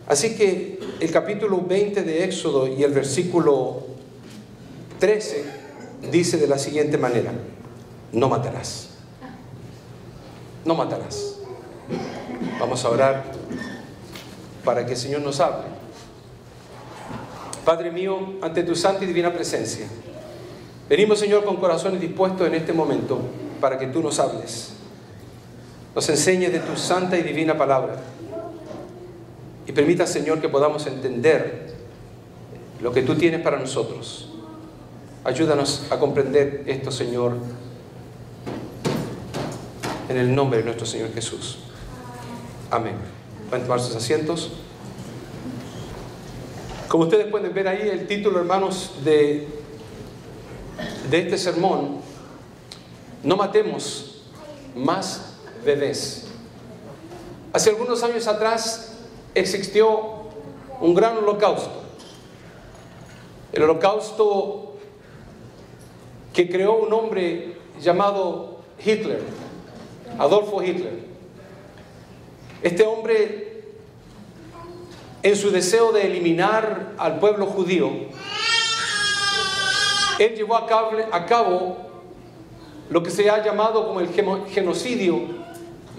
Así que el capítulo 20 de Éxodo y el versículo 13 dice de la siguiente manera: no matarás. No matarás. Vamos a orar para que el Señor nos hable. Padre mío, ante tu santa y divina presencia, venimos, Señor, con corazones dispuestos en este momento para que tú nos hables. Nos enseñes de tu santa y divina palabra. Y permita, Señor, que podamos entender lo que tú tienes para nosotros. Ayúdanos a comprender esto, Señor, en el nombre de nuestro Señor Jesús. Amén. Pueden tomar sus asientos. Como ustedes pueden ver ahí, el título, hermanos, de este sermón: no matemos más bebés. Hace algunos años atrás existió un gran holocausto. El holocausto que creó un hombre llamado Hitler, Adolfo Hitler. Este hombre, en su deseo de eliminar al pueblo judío, él llevó a cabo lo que se ha llamado como el genocidio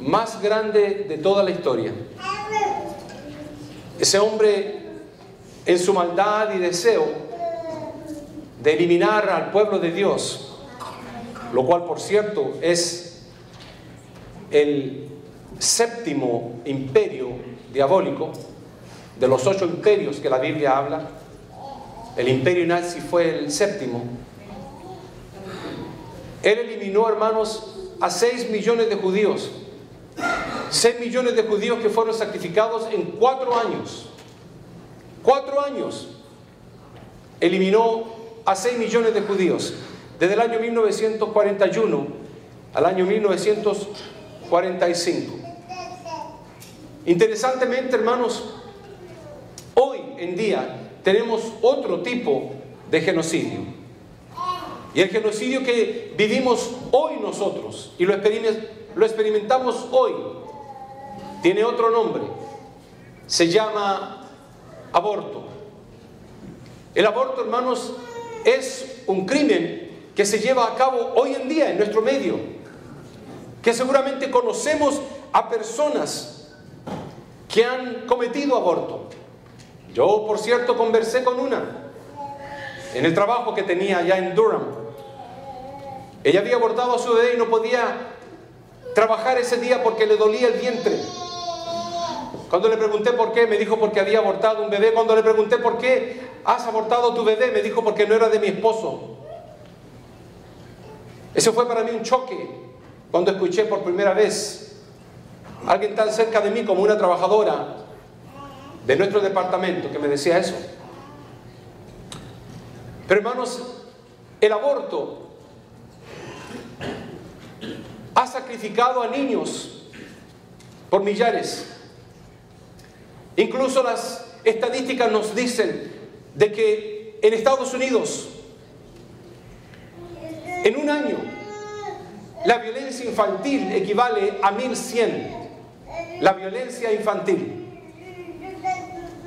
más grande de toda la historia. Ese hombre, en su maldad y deseo de eliminar al pueblo de Dios, lo cual, por cierto, es el séptimo imperio diabólico de los 8 imperios que la Biblia habla. El imperio nazi fue el séptimo. Él eliminó, hermanos, a 6 millones de judíos. 6 millones de judíos que fueron sacrificados en 4 años. 4 años. Eliminó a 6 millones de judíos. Desde el año 1941 al año 1945. Interesantemente, hermanos, hoy en día tenemos otro tipo de genocidio. Y el genocidio que vivimos hoy nosotros, y lo experimentamos hoy, tiene otro nombre. Se llama aborto. El aborto, hermanos, es un crimen que se lleva a cabo hoy en día en nuestro medio. Que seguramente conocemos a personas que han cometido aborto. Yo, por cierto, conversé con una en el trabajo que tenía allá en Durham. Ella había abortado a su bebé y no podía trabajar ese día porque le dolía el vientre. Cuando le pregunté por qué, me dijo porque había abortado un bebé. Cuando le pregunté por qué has abortado tu bebé, me dijo porque no era de mi esposo. Eso fue para mí un choque cuando escuché por primera vez a alguien tan cerca de mí como una trabajadora de nuestro departamento que me decía eso. Pero, hermanos, el aborto ha sacrificado a niños por millares. Incluso las estadísticas nos dicen de que en Estados Unidos, en un año, la violencia infantil equivale a 1100. La violencia infantil.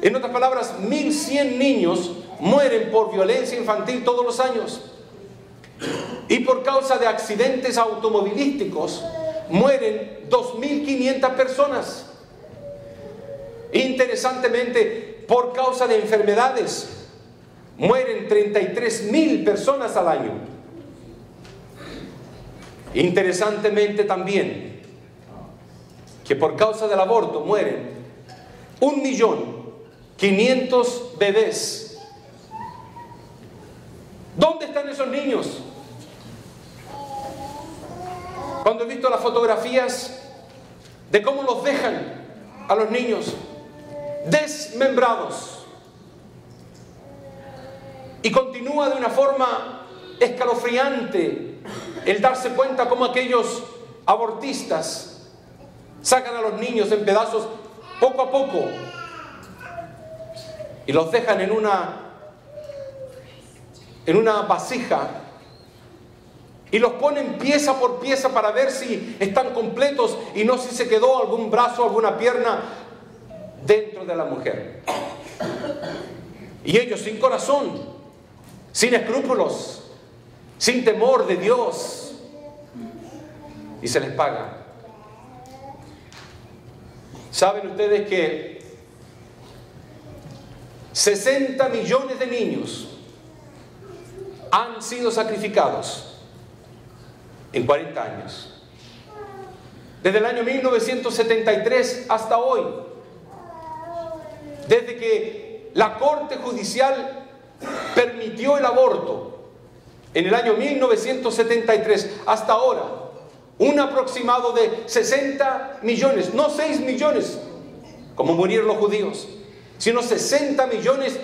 En otras palabras, 1100 niños mueren por violencia infantil todos los años. Y por causa de accidentes automovilísticos mueren 2500 personas. Interesantemente, por causa de enfermedades mueren 33.000 personas al año. Interesantemente también, que por causa del aborto mueren 1.500.000 bebés. ¿Dónde están esos niños? Cuando he visto las fotografías de cómo los dejan a los niños desmembrados, y continúa de una forma escalofriante el darse cuenta cómo aquellos abortistas sacan a los niños en pedazos poco a poco y los dejan en una vasija y los ponen pieza por pieza para ver si están completos y no si se quedó algún brazo, alguna pierna. dentro de la mujer. Y ellos sin corazón, sin escrúpulos, sin temor de Dios, y se les paga. ¿Saben ustedes que 60 millones de niños han sido sacrificados en 40 años? Desde el año 1973 hasta hoy, desde que la Corte Judicial permitió el aborto en el año 1973 hasta ahora, un aproximado de 60 millones, no 6 millones, como murieron los judíos, sino 60 millones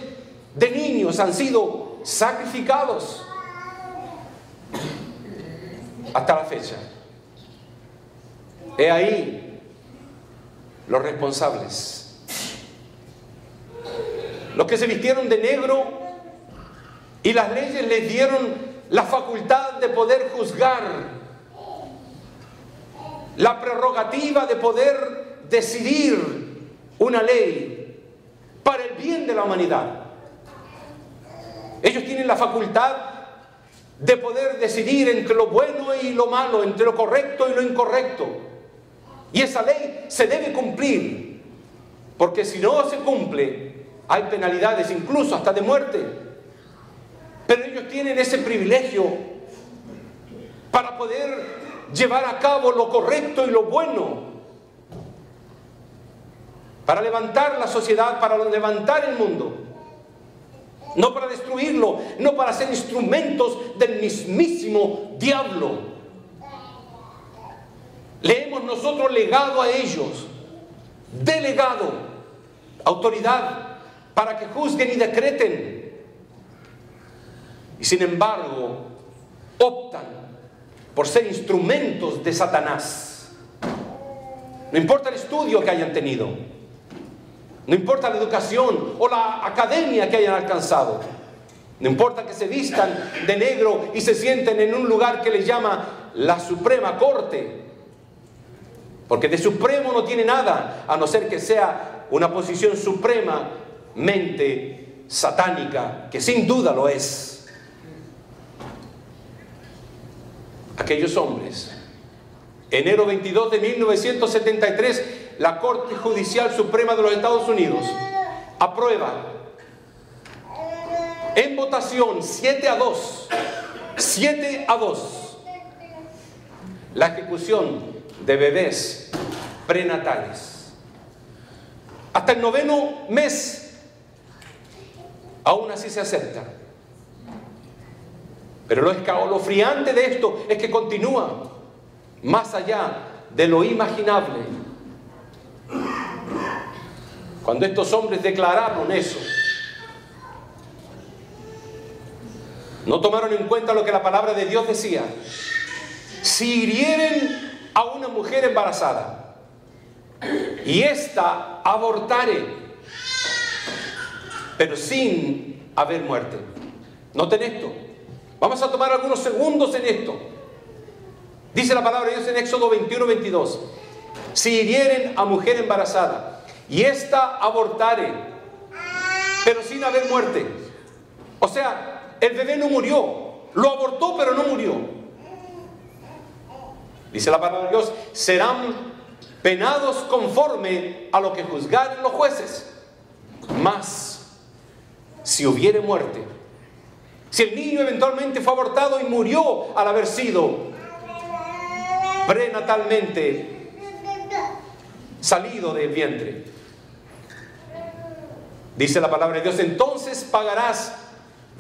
de niños han sido sacrificados hasta la fecha. He ahí los responsables, los que se vistieron de negro y las leyes les dieron la facultad de poder juzgar, la prerrogativa de poder decidir una ley para el bien de la humanidad. Ellos tienen la facultad de poder decidir entre lo bueno y lo malo, entre lo correcto y lo incorrecto. Y esa ley se debe cumplir, porque si no se cumple, hay penalidades, incluso hasta de muerte. Pero ellos tienen ese privilegio para poder llevar a cabo lo correcto y lo bueno, para levantar la sociedad, para levantar el mundo, no para destruirlo, no para ser instrumentos del mismísimo diablo. Le hemos nosotros legado a ellos, delegado autoridad para que juzguen y decreten, y sin embargo optan por ser instrumentos de Satanás. No importa el estudio que hayan tenido, no importa la educación o la academia que hayan alcanzado, no importa que se vistan de negro y se sienten en un lugar que les llama la Suprema Corte, porque de supremo no tiene nada, a no ser que sea una posición supremamente satánica, que sin duda lo es. Aquellos hombres, enero 22 de 1973, la Corte Judicial Suprema de los Estados Unidos aprueba en votación 7-2, la ejecución de bebés prenatales. Hasta el 9º mes, aún así se acepta. Pero lo escalofriante de esto es que continúa más allá de lo imaginable. Cuando estos hombres declararon eso, no tomaron en cuenta lo que la palabra de Dios decía: si hirieren a una mujer embarazada y ésta abortare, pero sin haber muerte. Noten esto. Vamos a tomar algunos segundos en esto. Dice la palabra de Dios en Éxodo 21-22. Si hirieren a mujer embarazada y ésta abortare, pero sin haber muerte. O sea, el bebé no murió. Lo abortó, pero no murió. Dice la palabra de Dios: serán penados conforme a lo que juzgaren los jueces. Mas, si hubiere muerte, si el niño eventualmente fue abortado y murió al haber sido prenatalmente salido del vientre, dice la palabra de Dios, entonces pagarás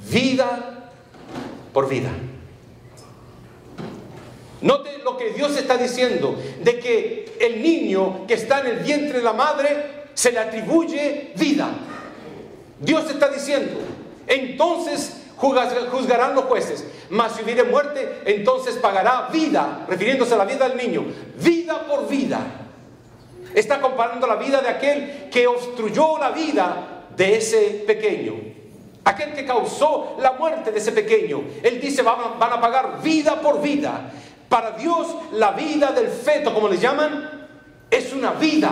vida por vida. Note lo que Dios está diciendo, de que el niño que está en el vientre de la madre se le atribuye vida. Dios está diciendo, entonces juzgarán los jueces, mas si hubiere muerte, entonces pagará vida, refiriéndose a la vida del niño, vida por vida. Está comparando la vida de aquel que obstruyó la vida de ese pequeño, aquel que causó la muerte de ese pequeño. Él dice, van a pagar vida por vida. Para Dios, la vida del feto, como le llaman, es una vida.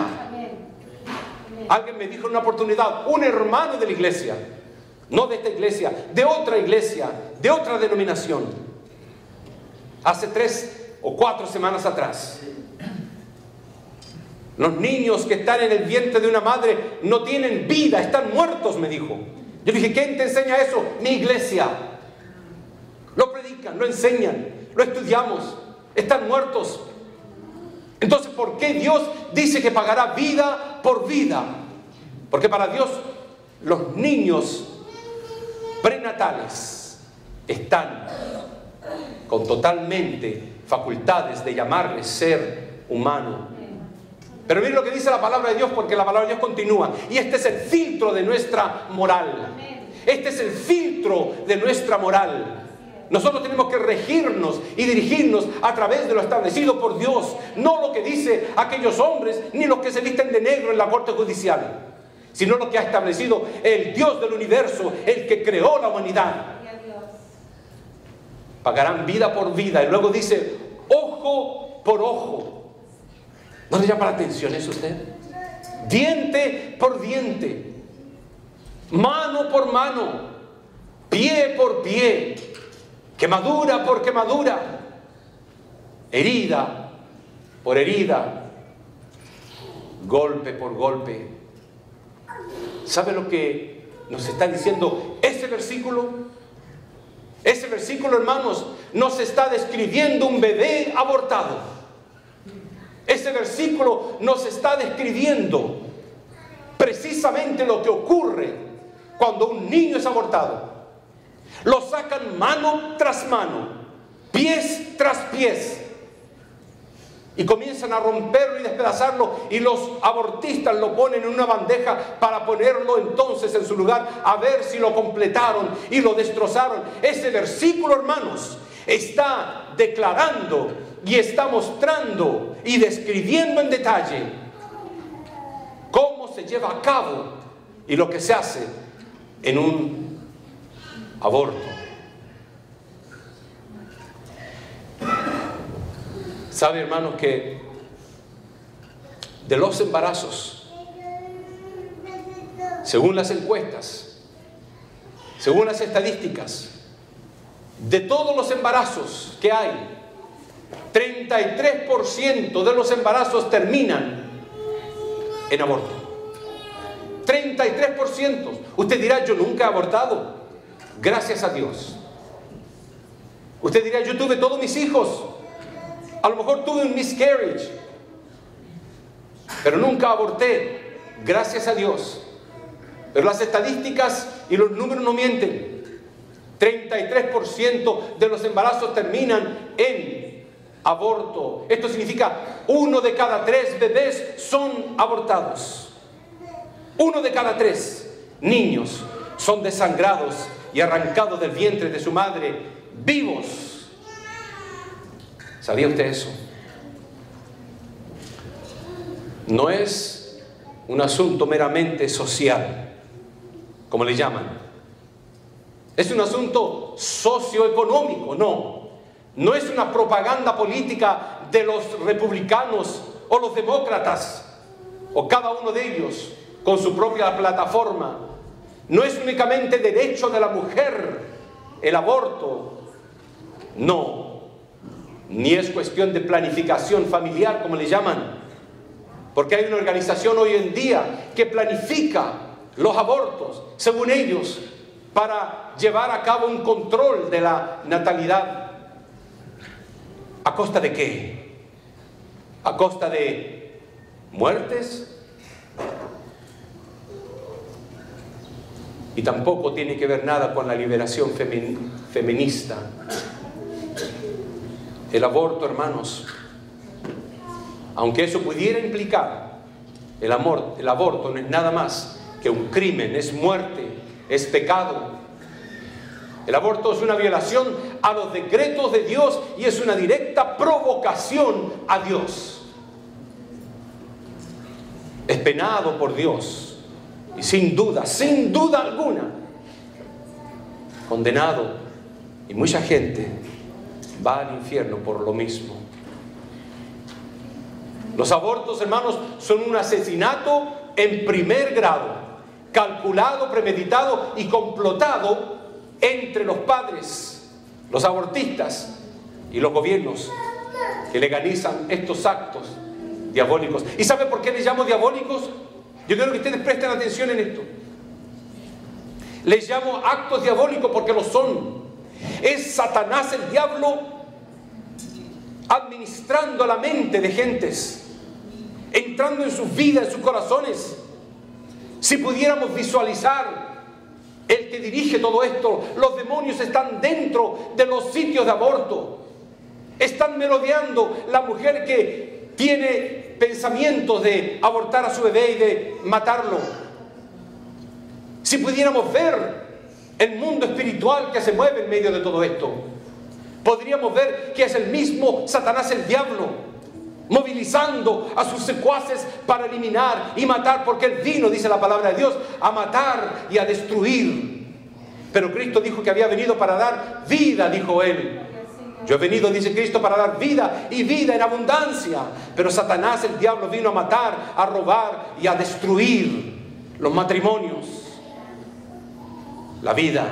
Alguien me dijo en una oportunidad, un hermano de la iglesia, no de esta iglesia, de otra denominación, hace 3 o 4 semanas atrás: los niños que están en el vientre de una madre no tienen vida, están muertos, me dijo. Yo dije, ¿quién te enseña eso? Mi iglesia. Lo predican, lo enseñan, lo estudiamos, están muertos. Entonces, ¿por qué Dios dice que pagará vida por vida? Porque para Dios los niños prenatales están con totalmente facultades de llamarles ser humano. Pero miren lo que dice la palabra de Dios, porque la palabra de Dios continúa. Y este es el filtro de nuestra moral. Este es el filtro de nuestra moral. Nosotros tenemos que regirnos y dirigirnos a través de lo establecido por Dios, no lo que dice aquellos hombres, ni los que se visten de negro en la corte judicial, sino lo que ha establecido el Dios del universo, el que creó la humanidad. Pagarán vida por vida. Y luego dice, ojo por ojo. ¿No le llama la atención eso a usted? Diente por diente, mano por mano, pie por pie, quemadura por quemadura, herida por herida, golpe por golpe. ¿Sabe lo que nos está diciendo ese versículo? Ese versículo, hermanos, nos está describiendo un bebé abortado. Ese versículo nos está describiendo precisamente lo que ocurre cuando un niño es abortado. Lo sacan mano tras mano, pies tras pies, y comienzan a romperlo y despedazarlo, y los abortistas lo ponen en una bandeja para ponerlo entonces en su lugar, a ver si lo completaron y lo destrozaron. Ese versículo, hermanos, está declarando y está mostrando y describiendo en detalle cómo se lleva a cabo y lo que se hace en un aborto. ¿Sabe, hermanos, que de los embarazos, según las encuestas, según las estadísticas, de todos los embarazos que hay, 33% de los embarazos terminan en aborto? 33%. Usted dirá, yo nunca he abortado. Gracias a Dios. Usted dirá, yo tuve todos mis hijos. A lo mejor tuve un miscarriage, pero nunca aborté. Gracias a Dios. Pero las estadísticas y los números no mienten. 33% de los embarazos terminan en aborto. Esto significa 1 de cada 3 bebés son abortados. 1 de cada 3 niños son desangrados y arrancados del vientre de su madre vivos. ¿Sabía usted eso? No es un asunto meramente social, como le llaman. Es un asunto socioeconómico, no. No es una propaganda política de los republicanos o los demócratas, o cada uno de ellos con su propia plataforma. No es únicamente derecho de la mujer el aborto, no. Ni es cuestión de planificación familiar, como le llaman, porque hay una organización hoy en día que planifica los abortos, según ellos, para llevar a cabo un control de la natalidad. ¿A costa de qué? ¿A costa de muertes? Y tampoco tiene que ver nada con la liberación feminista. El aborto, hermanos, aunque eso pudiera implicar, el aborto no es nada más que un crimen, es muerte, es pecado. El aborto es una violación a los decretos de Dios y es una directa provocación a Dios. Es penado por Dios y sin duda alguna, condenado, y mucha gente va al infierno por lo mismo. Los abortos, hermanos, son un asesinato en primer grado, calculado, premeditado y complotado entre los padres, los abortistas y los gobiernos que legalizan estos actos diabólicos. ¿Y sabe por qué les llamo diabólicos? Yo quiero que ustedes presten atención en esto. Les llamo actos diabólicos porque lo son. Es Satanás, el diablo, administrando la mente de gentes, entrando en sus vidas, en sus corazones. Si pudiéramos visualizar el que dirige todo esto, los demonios están dentro de los sitios de aborto. Están merodeando la mujer que tiene pensamientos de abortar a su bebé y de matarlo. Si pudiéramos ver el mundo espiritual que se mueve en medio de todo esto, podríamos ver que es el mismo Satanás, el diablo, movilizando a sus secuaces para eliminar y matar, porque Él vino, dice la palabra de Dios, a matar y a destruir. Pero Cristo dijo que había venido para dar vida, dijo Él. Yo he venido, dice Cristo, para dar vida y vida en abundancia. Pero Satanás, el diablo, vino a matar, a robar y a destruir los matrimonios, la vida.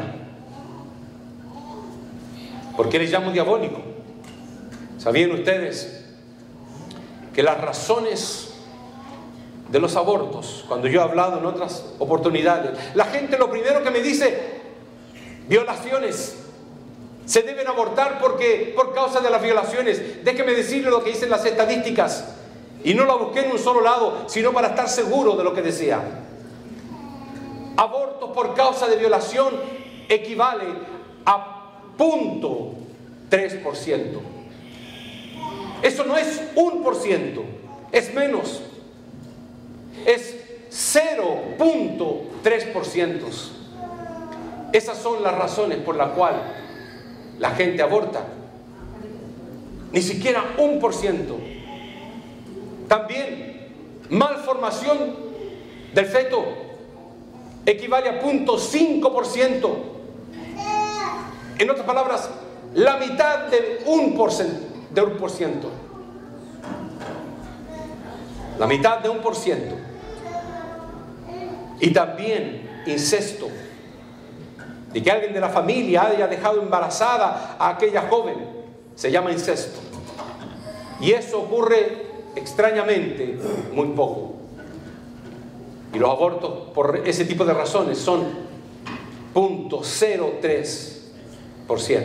¿Por qué les llamo diabólico? ¿Sabían ustedes que las razones de los abortos, cuando yo he hablado en otras oportunidades, la gente lo primero que me dice, violaciones, se deben abortar porque por causa de las violaciones? Déjeme decirle lo que dicen las estadísticas, y no la busqué en un solo lado, sino para estar seguro de lo que decía. Abortos por causa de violación equivale a 0.3%. Eso no es 1%, es menos. Es 0.3%. Esas son las razones por las cuales la gente aborta. Ni siquiera 1%. También malformación del feto equivale a 0.5%. En otras palabras, la mitad de 1%. La mitad de 1%. Y también incesto. De que alguien de la familia haya dejado embarazada a aquella joven, se llama incesto. Y eso ocurre extrañamente muy poco. Y los abortos por ese tipo de razones son 0.03%.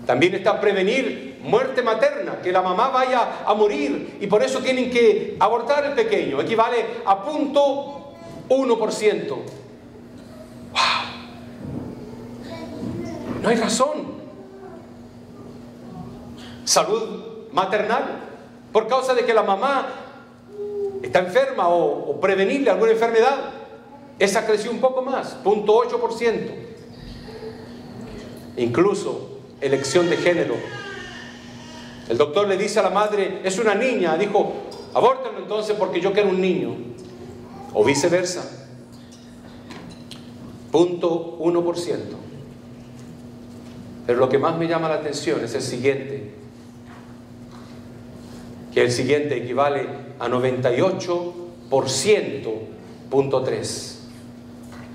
También está prevenir muerte materna, que la mamá vaya a morir y por eso tienen que abortar el pequeño, equivale a 0.1%. ¡Wow! No hay razón. Salud maternal, por causa de que la mamá está enferma o prevenirle alguna enfermedad, esa creció un poco más, 0.8%. Incluso elección de género. El doctor le dice a la madre, es una niña, dijo, abórtenlo entonces porque yo quiero un niño. O viceversa. 0.1%. Pero lo que más me llama la atención es el siguiente, que el siguiente equivale a 98.3.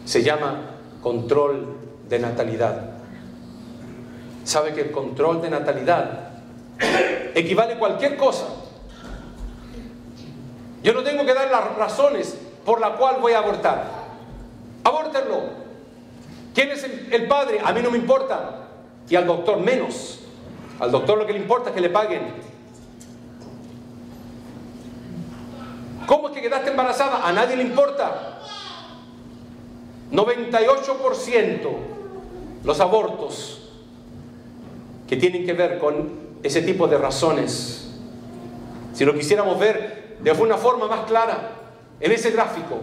Se llama control de natalidad. ¿Sabe que el control de natalidad equivale a cualquier cosa? Yo no tengo que dar las razones por las cuales voy a abortar. Abórtenlo. ¿Quién es el padre? A mí no me importa. Y al doctor menos. Al doctor lo que le importa es que le paguen. ¿Cómo es que quedaste embarazada? A nadie le importa. 98% los abortos que tienen que ver con ese tipo de razones. Si lo quisiéramos ver de una forma más clara en ese gráfico,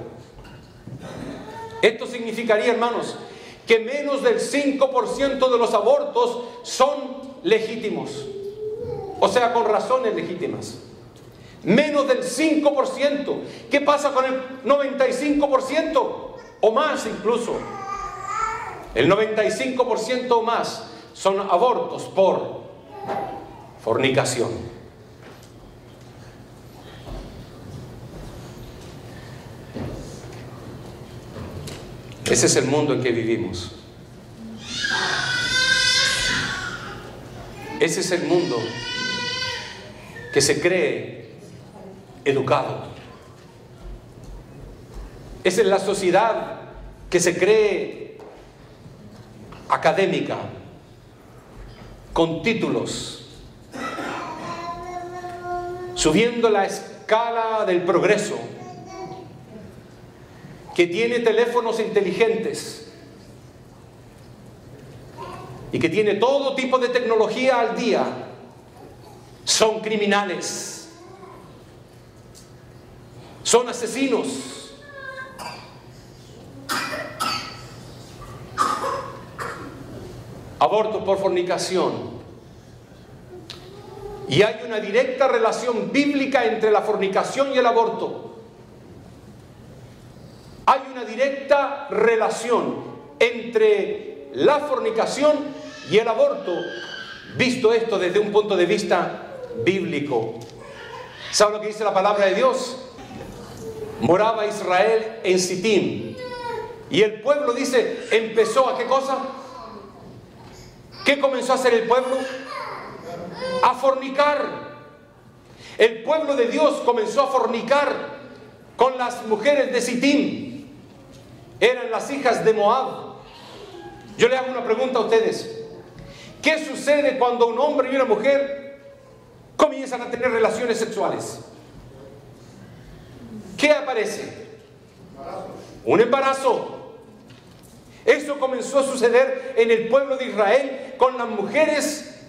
esto significaría, hermanos, que menos del 5% de los abortos son legítimos, o sea, con razones legítimas. Menos del 5%. ¿Qué pasa con el 95% o más incluso? El 95% o más son abortos por fornicación. Ese es el mundo en que vivimos. Ese es el mundo que se cree educado. Esa es la sociedad que se cree académica, con títulos, subiendo la escala del progreso, que tiene teléfonos inteligentes y que tiene todo tipo de tecnología al día. Son criminales, son asesinos, aborto por fornicación. Y hay una directa relación bíblica entre la fornicación y el aborto. Hay una directa relación entre la fornicación y el aborto, visto esto desde un punto de vista bíblico. ¿Sabe lo que dice la palabra de Dios? Moraba Israel en Sitim. Y el pueblo, dice, empezó a ¿qué cosa? ¿Qué comenzó a hacer el pueblo? A fornicar. El pueblo de Dios comenzó a fornicar con las mujeres de Sitim. Eran las hijas de Moab. Yo le hago una pregunta a ustedes. ¿Qué sucede cuando un hombre y una mujer comienzan a tener relaciones sexuales? ¿Qué aparece? Un embarazo. Eso comenzó a suceder en el pueblo de Israel con las mujeres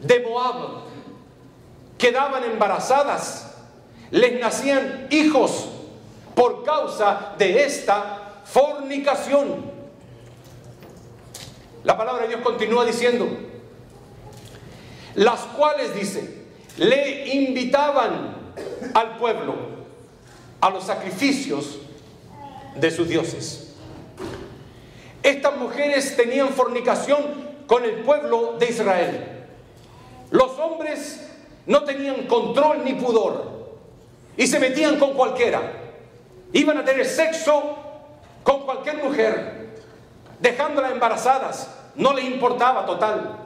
de Moab. Quedaban embarazadas, les nacían hijos por causa de esta fornicación. La palabra de Dios continúa diciendo, las cuales, dice, le invitaban al pueblo a los sacrificios de sus dioses. Estas mujeres tenían fornicación con el pueblo de Israel. Los hombres no tenían control ni pudor y se metían con cualquiera. Iban a tener sexo con cualquier mujer, dejándolas embarazadas. No les importaba, total.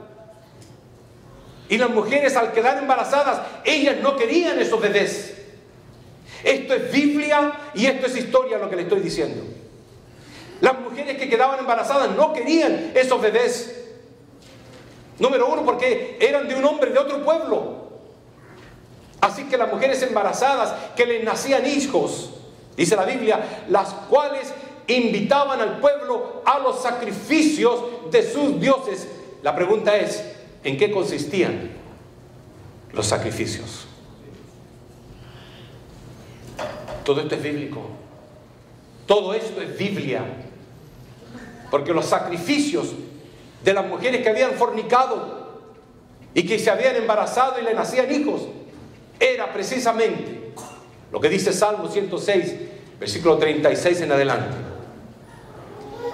Y las mujeres, al quedar embarazadas, ellas no querían esos bebés. Esto es Biblia y esto es historia lo que le estoy diciendo. Las mujeres que quedaban embarazadas no querían esos bebés. Número uno, porque eran de un hombre de otro pueblo. Así que las mujeres embarazadas que les nacían hijos, dice la Biblia, las cuales invitaban al pueblo a los sacrificios de sus dioses. La pregunta es, ¿en qué consistían los sacrificios? Todo esto es bíblico. Todo esto es Biblia. Porque los sacrificios de las mujeres que habían fornicado y que se habían embarazado y le nacían hijos, era precisamente lo que dice Salmo 106, versículo 36 en adelante.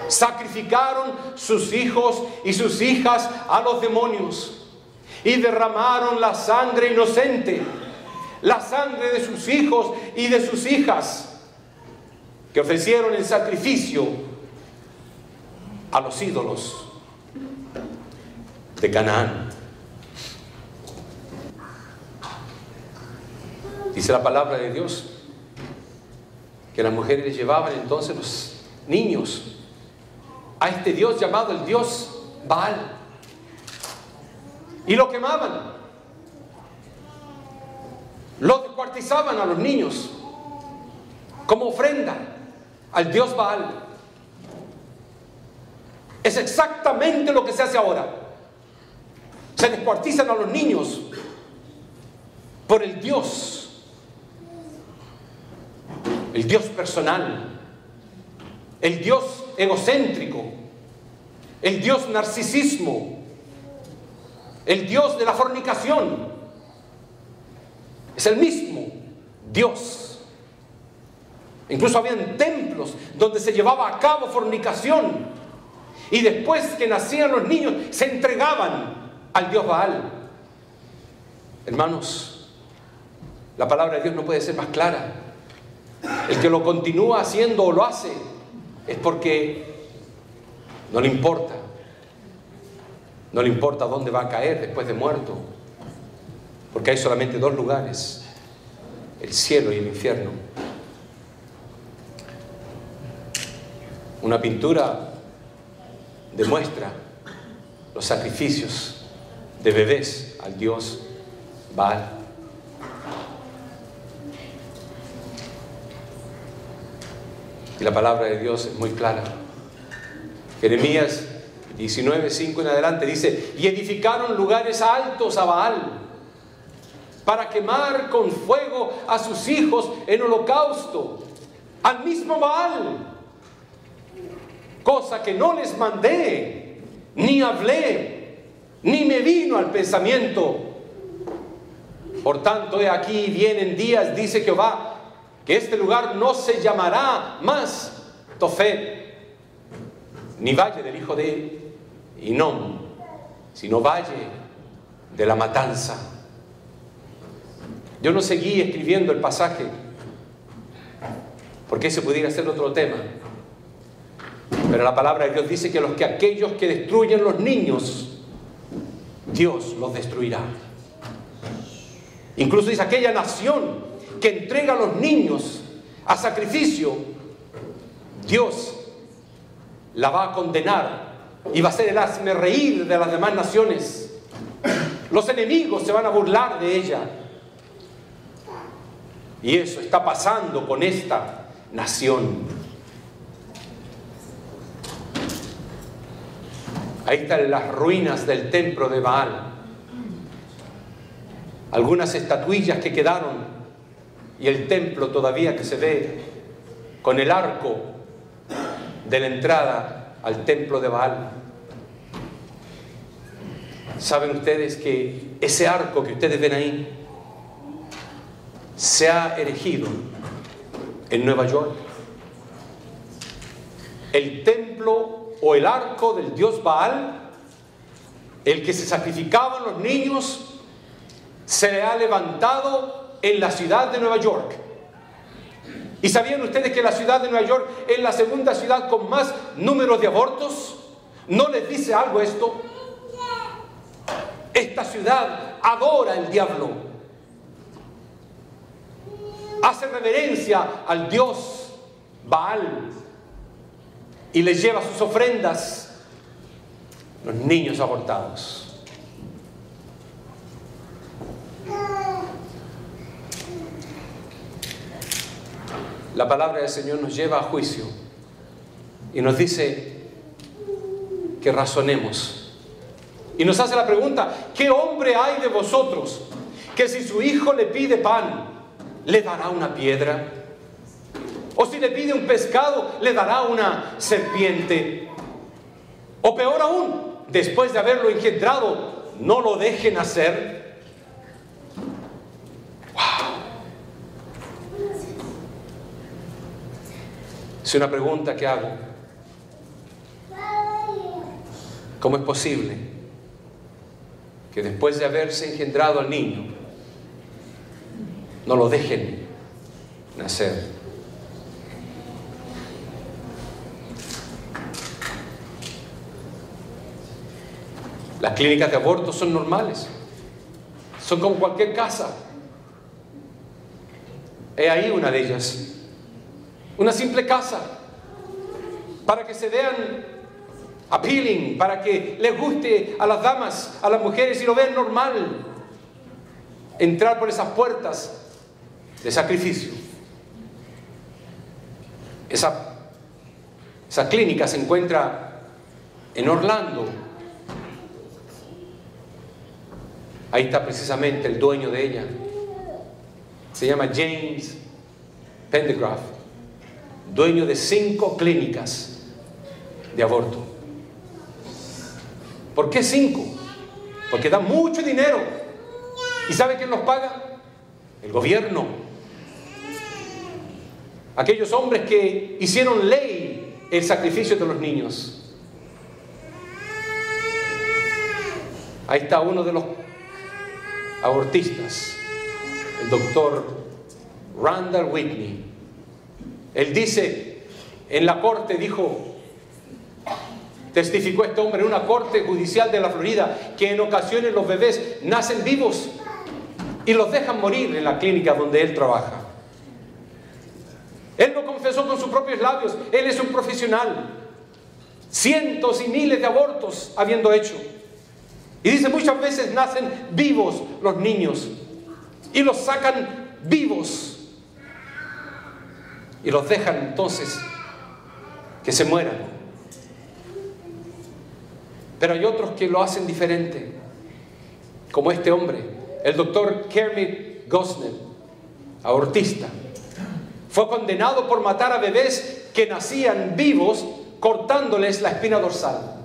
Sacrificaron sus hijos y sus hijas a los demonios y derramaron la sangre inocente, la sangre de sus hijos y de sus hijas, que ofrecieron en sacrificio a los ídolos de Canaán. Dice la palabra de Dios que las mujeres les llevaban entonces los niños a este Dios llamado el Dios Baal y lo quemaban, lo descuartizaban a los niños como ofrenda al Dios Baal. Es exactamente lo que se hace ahora. Se descuartizan a los niños por el Dios personal, el Dios egocéntrico, el Dios narcisismo, el Dios de la fornicación. Es el mismo Dios. Incluso habían templos donde se llevaba a cabo fornicación y después que nacían los niños se entregaban al Dios Baal. Hermanos, la palabra de Dios no puede ser más clara. El que lo continúa haciendo o lo hace es porque No le importa. No le importa dónde va a caer después de muerto. Porque hay solamente dos lugares: el cielo y el infierno. Una pintura demuestra los sacrificios de bebés al dios Baal. Y la palabra de Dios es muy clara. Jeremías 19:5 en adelante dice: y edificaron lugares altos a Baal para quemar con fuego a sus hijos en holocausto, al mismo Baal, cosa que no les mandé, ni hablé, ni me vino al pensamiento. Por tanto, he aquí vienen días, dice Jehová, que este lugar no se llamará más Tofet, ni valle del hijo de Hinnom, sino valle de la matanza. Yo no seguí escribiendo el pasaje, porque ese pudiera ser otro tema. Pero la palabra de Dios dice que aquellos que destruyen los niños, Dios los destruirá. Incluso dice: aquella nación que entrega a los niños a sacrificio, Dios la va a condenar y va a ser el hazmerreír de las demás naciones. Los enemigos se van a burlar de ella. Y eso está pasando con esta nación. Ahí están las ruinas del templo de Baal. Algunas estatuillas que quedaron y el templo todavía que se ve con el arco de la entrada al templo de Baal. ¿Saben ustedes que ese arco que ustedes ven ahí se ha erigido en Nueva York? El templo o el arco del dios Baal, el que se sacrificaban los niños, se le ha levantado en la ciudad de Nueva York. ¿Y sabían ustedes que la ciudad de Nueva York es la segunda ciudad con más números de abortos? ¿No les dice algo esto? Esta ciudad adora al diablo, hace reverencia al dios Baal y le lleva sus ofrendas los niños abortados. La palabra del Señor nos lleva a juicio y nos dice que razonemos. Y nos hace la pregunta: ¿qué hombre hay de vosotros que si su hijo le pide pan, le dará una piedra? ¿O si le pide un pescado, le dará una serpiente? O peor aún, después de haberlo engendrado, no lo deje nacer. Es una pregunta que hago. ¿Cómo es posible que después de haberse engendrado al niño, no lo dejen nacer? Las clínicas de aborto son normales, son como cualquier casa. He ahí una de ellas. Una simple casa, para que se vean appealing, para que les guste a las damas, a las mujeres, y lo vean normal entrar por esas puertas de sacrificio. Esa clínica se encuentra en Orlando. Ahí está precisamente el dueño de ella. Se llama James Pendergraft, dueño de 5 clínicas de aborto. ¿Por qué 5? Porque da mucho dinero. ¿Y sabe quién los paga? El gobierno. Aquellos hombres que hicieron ley el sacrificio de los niños. Ahí está uno de los abortistas, el doctor Randall Whitney. Él dice, en la corte dijo Testificó este hombre en una corte judicial de la Florida que en ocasiones los bebés nacen vivos y los dejan morir en la clínica donde él trabaja. Él lo confesó con sus propios labios. Él es un profesional. Cientos y miles de abortos habiendo hecho. Y dice, muchas veces nacen vivos los niños y los sacan vivos y los dejan entonces que se mueran. Pero hay otros que lo hacen diferente, como este hombre, el doctor Kermit Gosnell, abortista. Fue condenado por matar a bebés que nacían vivos cortándoles la espina dorsal.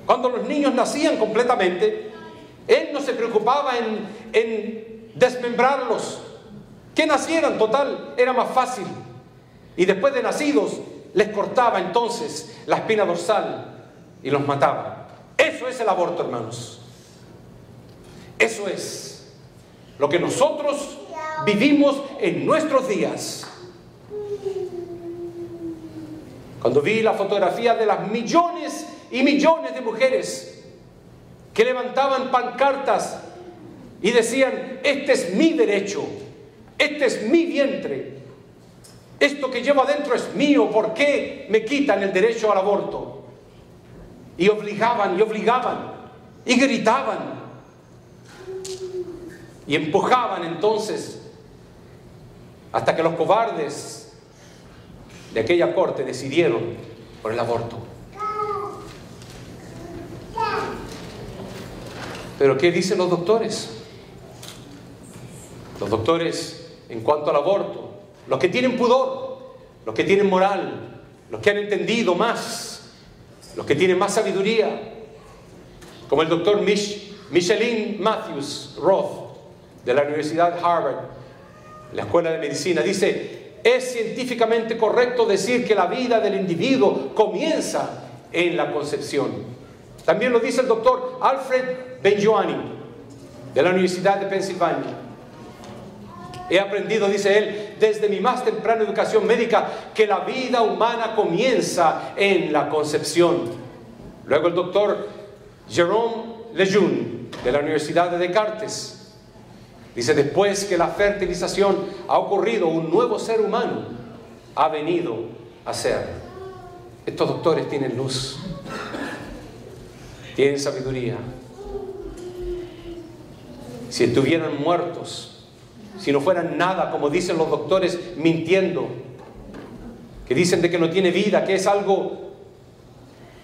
Cuando los niños nacían completamente, él no se preocupaba en desmembrarlos. Que nacieran, total, era más fácil. Y después de nacidos, les cortaba entonces la espina dorsal y los mataba. Eso es el aborto, hermanos. Eso es lo que nosotros vivimos en nuestros días. Cuando vi la fotografía de las millones y millones de mujeres que levantaban pancartas y decían, este es mi derecho, este es mi vientre, esto que llevo adentro es mío, ¿por qué me quitan el derecho al aborto? Y obligaban y gritaban y empujaban entonces hasta que los cobardes de aquella corte decidieron por el aborto. Pero ¿qué dicen los doctores? Los doctores, en cuanto al aborto, los que tienen pudor, los que tienen moral, los que han entendido más, los que tienen más sabiduría, como el doctor Micheline Matthews Roth de la Universidad de Harvard, la Escuela de Medicina, dice: es científicamente correcto decir que la vida del individuo comienza en la concepción. También lo dice el doctor Alfred Benjoani de la Universidad de Pensilvania. He aprendido, dice él, desde mi más temprana educación médica, que la vida humana comienza en la concepción. Luego el doctor Jérôme Lejeune de la Universidad de Descartes dice: después que la fertilización ha ocurrido, un nuevo ser humano ha venido a ser. Estos doctores tienen luz, tienen sabiduría. Si estuvieran muertos, si no fueran nada, como dicen los doctores mintiendo, que dicen de que no tiene vida, que es algo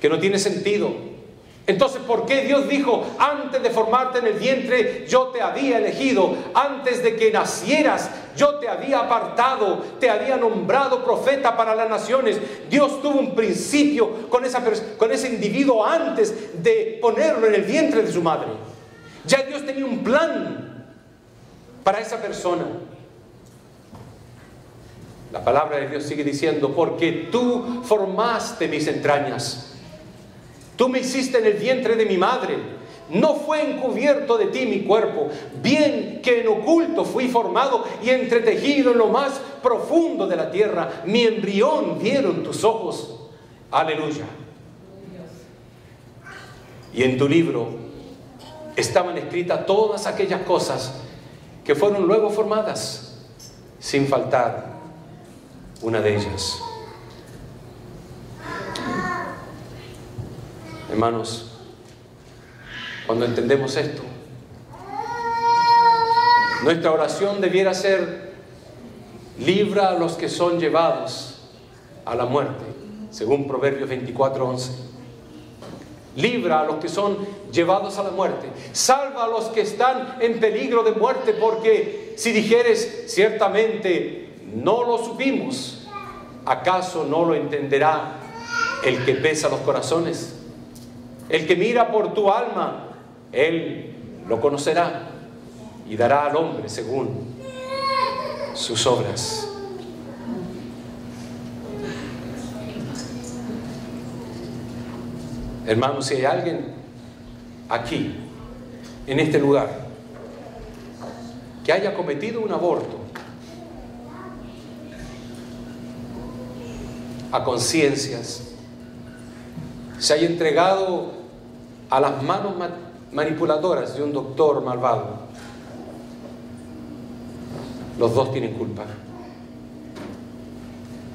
que no tiene sentido, entonces ¿por qué Dios dijo: antes de formarte en el vientre yo te había elegido, antes de que nacieras yo te había apartado, te había nombrado profeta para las naciones? Dios tuvo un principio con ese individuo antes de ponerlo en el vientre de su madre. Ya Dios tenía un plan para esa persona. La palabra de Dios sigue diciendo: porque tú formaste mis entrañas, tú me hiciste en el vientre de mi madre, no fue encubierto de ti mi cuerpo, bien que en oculto fui formado y entretejido en lo más profundo de la tierra, mi embrión vieron tus ojos. Aleluya. Y en tu libro estaban escritas todas aquellas cosas que fueron luego formadas, sin faltar una de ellas. Hermanos, cuando entendemos esto, nuestra oración debiera ser: libra a los que son llevados a la muerte, según Proverbios 24:11. Libra a los que son llevados a la muerte. Salva a los que están en peligro de muerte, porque si dijeres: ciertamente no lo supimos, ¿acaso no lo entenderá el que pesa los corazones? El que mira por tu alma, él lo conocerá y dará al hombre según sus obras. Hermanos, si hay alguien aquí, en este lugar, que haya cometido un aborto a conciencias, se haya entregado a las manos manipuladoras de un doctor malvado, los dos tienen culpa.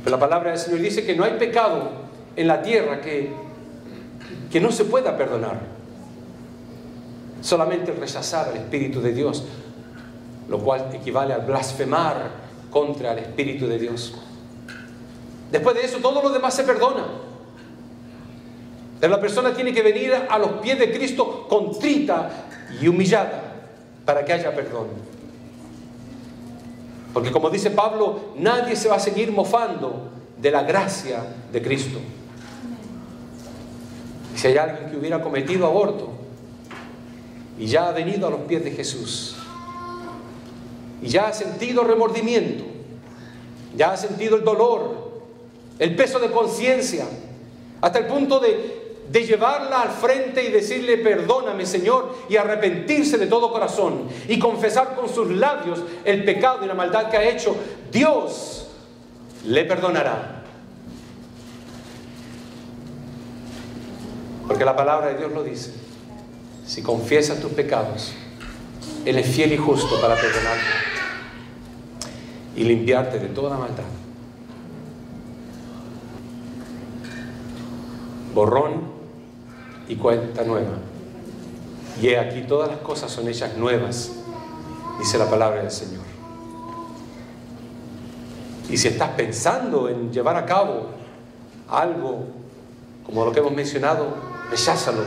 Pero la palabra del Señor dice que no hay pecado en la tierra que no se pueda perdonar. Solamente el rechazar al Espíritu de Dios, lo cual equivale a blasfemar contra el Espíritu de Dios. Después de eso, todo lo demás se perdona. Pero la persona tiene que venir a los pies de Cristo contrita y humillada para que haya perdón. Porque como dice Pablo, nadie se va a seguir mofando de la gracia de Cristo. Si hay alguien que hubiera cometido aborto y ya ha venido a los pies de Jesús y ya ha sentido remordimiento, ya ha sentido el dolor, el peso de conciencia, hasta el punto de llevarla al frente y decirle: perdóname, Señor, y arrepentirse de todo corazón y confesar con sus labios el pecado y la maldad que ha hecho, Dios le perdonará. Porque la palabra de Dios lo dice: si confiesas tus pecados, Él es fiel y justo para perdonarte y limpiarte de toda maldad. Borrón y cuenta nueva. Y he aquí, todas las cosas son hechas nuevas, dice la palabra del Señor. Y si estás pensando en llevar a cabo algo como lo que hemos mencionado, recházalo,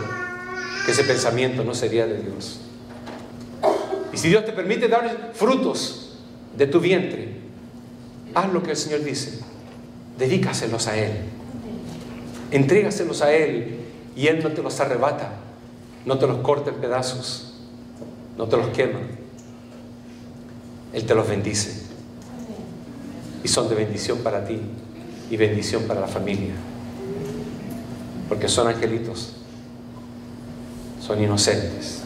que ese pensamiento no sería de Dios. Y si Dios te permite dar frutos de tu vientre, haz lo que el Señor dice: dedícaselos a Él, entrégaselos a Él, y Él no te los arrebata, no te los corta en pedazos, no te los quema. Él te los bendice y son de bendición para ti y bendición para la familia, porque son angelitos, son inocentes.